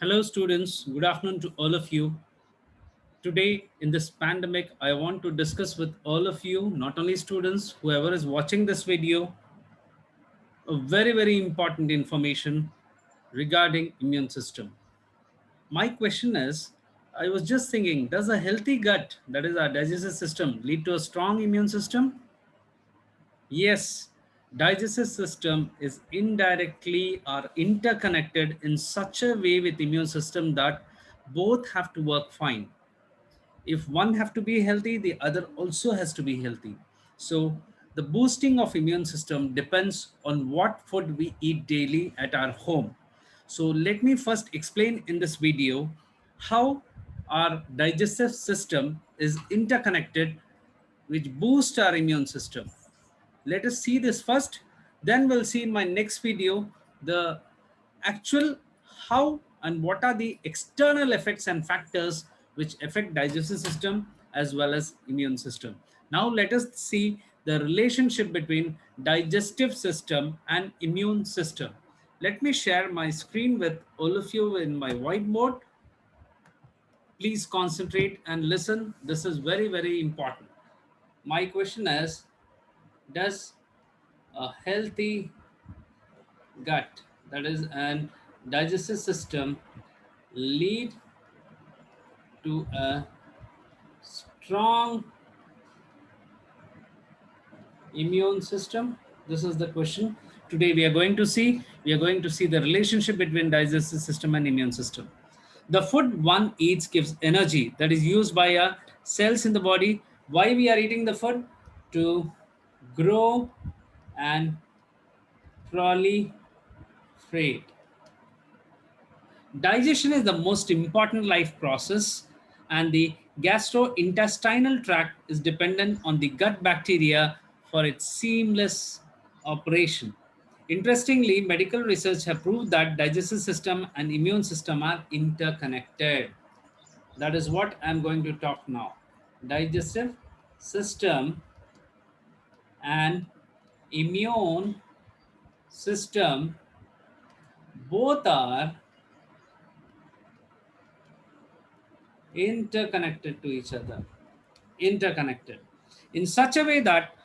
Hello, students. Good afternoon to all of you. Today, in this pandemic, I want to discuss with all of you, not only students, whoever is watching this video, a very important information regarding immune system. My question is, I was just thinking, does a healthy gut, that is our digestive system, lead to a strong immune system? Yes, digestive system is indirectly or interconnected in such a way with immune system that both have to work fine. If one have to be healthy, the other also has to be healthy. So the boosting of immune system depends on what food we eat daily at our home. So let me first explain in this video how our digestive system is interconnected, which boost our immune system. Let us see this first, then we'll see in my next video the actual how and what are the external effects and factors which affect digestive system as well as immune system. Now let us see the relationship between digestive system and immune system. Let me share my screen with all of you in my whiteboard. Please concentrate and listen. This is very important. My question is, does a healthy gut, that is an digestive system, lead to a strong immune system? This is the question. Today we are going to see the relationship between digestive system and immune system. The food one eats gives energy that is used by our cells in the body. Why we are eating the food? To grow and proliferate. Digestion is the most important life process, and the gastrointestinal tract is dependent on the gut bacteria for its seamless operation. Interestingly, medical research have proved that digestive system and immune system are interconnected. That is what I'm going to talk now. Digestive system and immune system both are interconnected to each other, interconnected in such a way that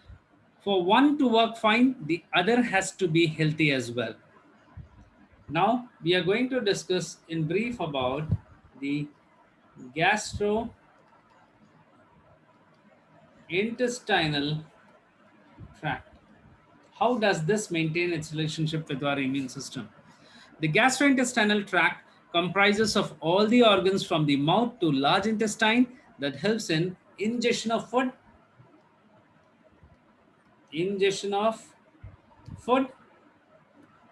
for one to work fine, the other has to be healthy as well. Now we are going to discuss in brief about the gastrointestinal tract. How does this maintain its relationship with our immune system? The gastrointestinal tract comprises of all the organs from the mouth to large intestine that helps in ingestion of food,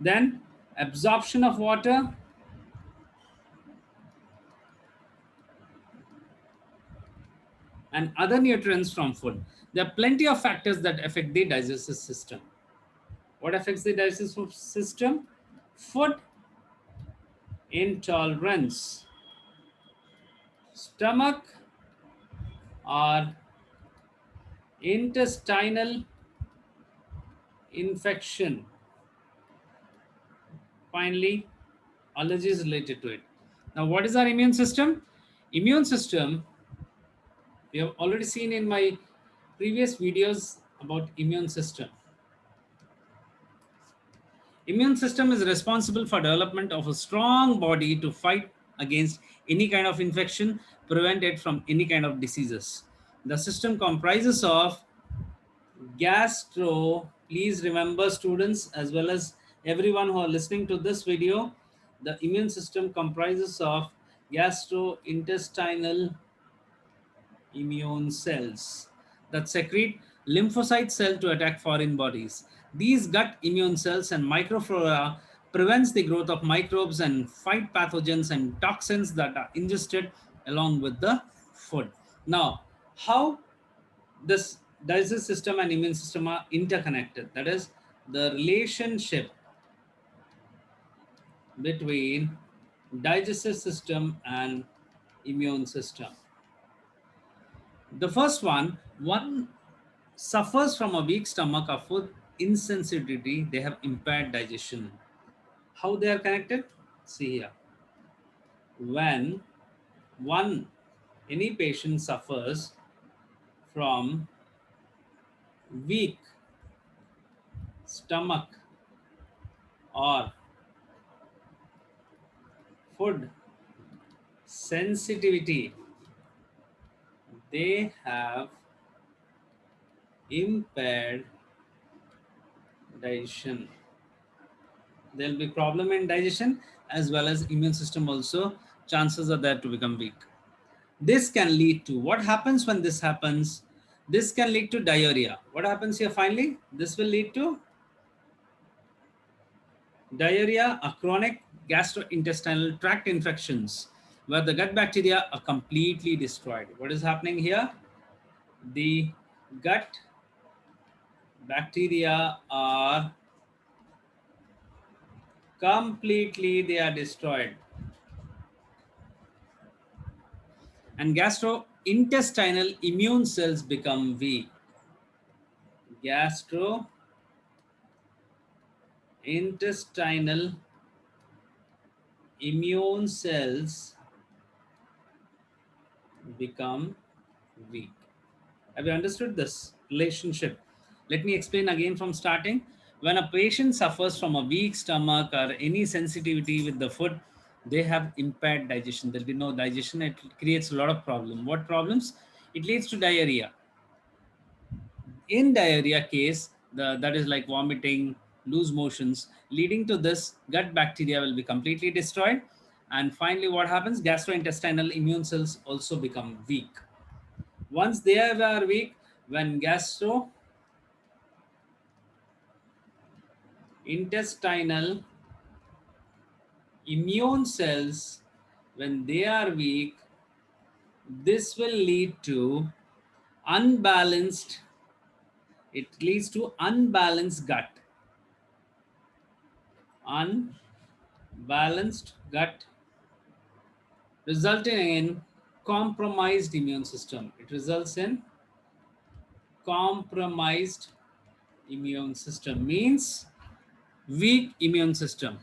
then absorption of water, and other nutrients from food. There are plenty of factors that affect the digestive system. What affects the digestive system? Food intolerance, stomach or intestinal infection, finally allergies related to it. Now what is our immune system? Immune system, we have already seen in my previous videos about immune system. Immune system is responsible for development of a strong body to fight against any kind of infection, prevent it from any kind of diseases. The system comprises of gastro, please remember students as well as everyone who are listening to this video, the immune system comprises of gastrointestinal immune cells that secrete lymphocyte cell to attack foreign bodies. These gut immune cells and microflora prevents the growth of microbes and fight pathogens and toxins that are ingested along with the food. Now, how this digestive system and immune system are interconnected? That is the relationship between digestive system and immune system. The first one suffers from a weak stomach or food insensitivity, they have impaired digestion. How they are connected? See here. when one any patient suffers from weak stomach or food sensitivity, they have impaired digestion. There will be problem in digestion as well as immune system also. Chances are there to become weak. This can lead to what happens when this happens? This can lead to diarrhea. What happens here finally? This will lead to diarrhea, a chronic gastrointestinal tract infections where the gut bacteria are completely destroyed. What is happening here? The gut bacteria are completely they are destroyed, and gastrointestinal immune cells become weak. Gastrointestinal immune cells become weak. Have you understood this relationship? Let me explain again from starting. When a patient suffers from a weak stomach or any sensitivity with the food, they have impaired digestion. There will be no digestion. It creates a lot of problem. What problems? It leads to diarrhea. In diarrhea case, that is like vomiting, loose motions, leading to this gut bacteria will be completely destroyed. And finally, what happens? Gastrointestinal immune cells also become weak. Once they are weak, when gastrointestinal immune cells, when they are weak, this will lead to unbalanced, it leads to unbalanced gut. Unbalanced gut resulting in compromised immune system. It results in compromised immune system means weak immune system.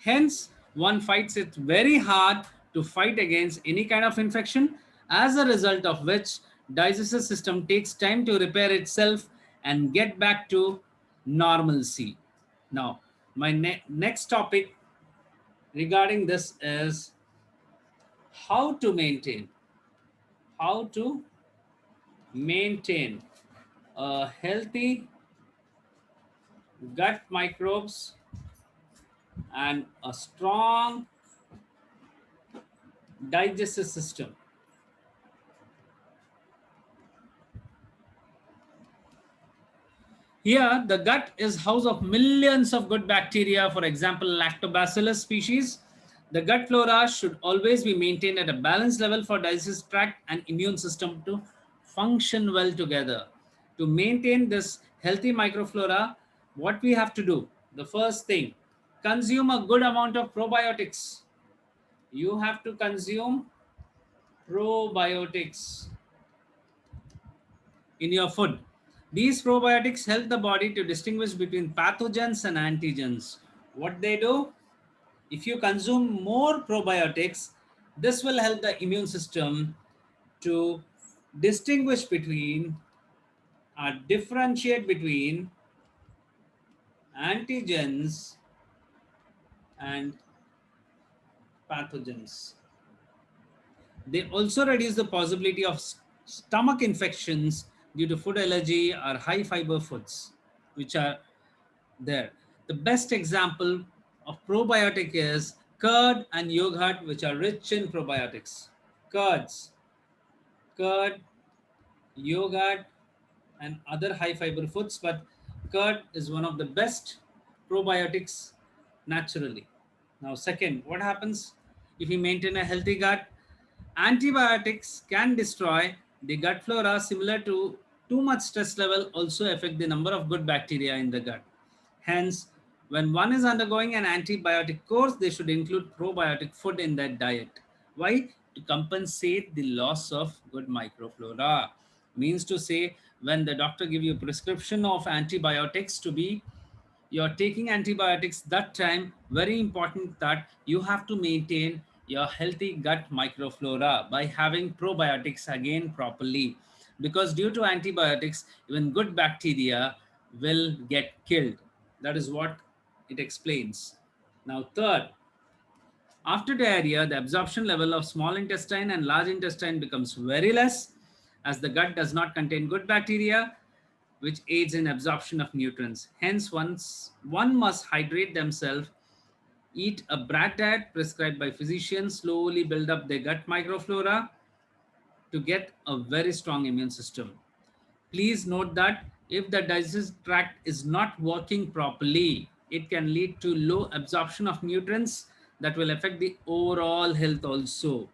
Hence, one fights it very hard to fight against any kind of infection, as a result of which digestive system takes time to repair itself and get back to normalcy. Now, my next topic regarding this is how to maintain how to maintain a healthy gut microbes and a strong digestive system. Here, the gut is house of millions of good bacteria, for example, lactobacillus species. The gut flora should always be maintained at a balanced level for digestive tract and immune system to function well together. To maintain this healthy microflora, what we have to do? The first thing, consume a good amount of probiotics. You have to consume probiotics in your food. These probiotics help the body to distinguish between pathogens and antigens. What they do? If you consume more probiotics, this will help the immune system to distinguish between differentiate between antigens and pathogens. They also reduce the possibility of stomach infections due to food allergy or high fiber foods, which are there. The best example of probiotic is curd and yogurt, which are rich in probiotics. Curds, curd, yogurt, and other high fiber foods, but curd is one of the best probiotics naturally. Now, second, what happens if you maintain a healthy gut? Antibiotics can destroy the gut flora, similar to too much stress level also affect the number of good bacteria in the gut. Hence, when one is undergoing an antibiotic course, they should include probiotic food in their diet. Why? To compensate the loss of good microflora. Means to say, when the doctor give you a prescription of antibiotics to be you're taking antibiotics that time, very important that you have to maintain your healthy gut microflora by having probiotics again properly, because due to antibiotics even good bacteria will get killed. That is what it explains. Now third, after diarrhea, the absorption level of small intestine and large intestine becomes very less, as the gut does not contain good bacteria, which aids in absorption of nutrients. Hence, one must hydrate themselves, eat a brat diet prescribed by physicians, slowly build up their gut microflora to get a very strong immune system. Please note that if the digestive tract is not working properly, it can lead to low absorption of nutrients that will affect the overall health also.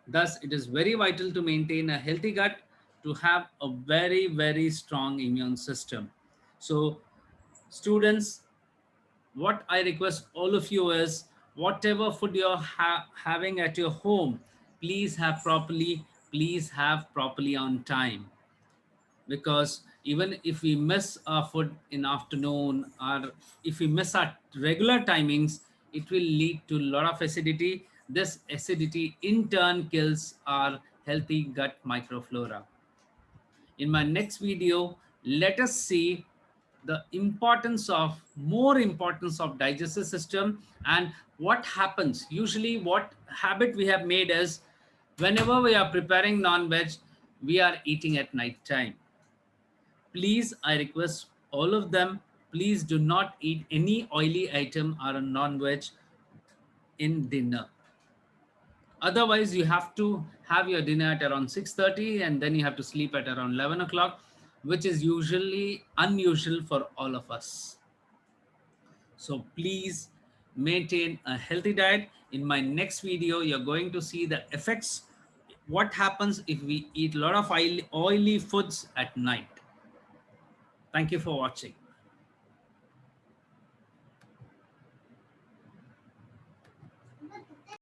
Thus, it is very vital to maintain a healthy gut to have a very, very strong immune system. So, students, what I request all of you is whatever food you're having at your home, please have properly on time, because even if we miss our food in afternoon or if we miss our regular timings, it will lead to a lot of acidity. This acidity in turn kills our healthy gut microflora. In my next video, let us see the more importance of digestive system, and what happens usually. What habit we have made is, whenever we are preparing non-veg, we are eating at night time. Please, I request all of them, please do not eat any oily item or a non-veg in dinner. Otherwise, you have to have your dinner at around 6:30 and then you have to sleep at around 11 o'clock, which is usually unusual for all of us. So please maintain a healthy diet. In my next video, you're going to see the effects, what happens if we eat a lot of oily foods at night. Thank you for watching.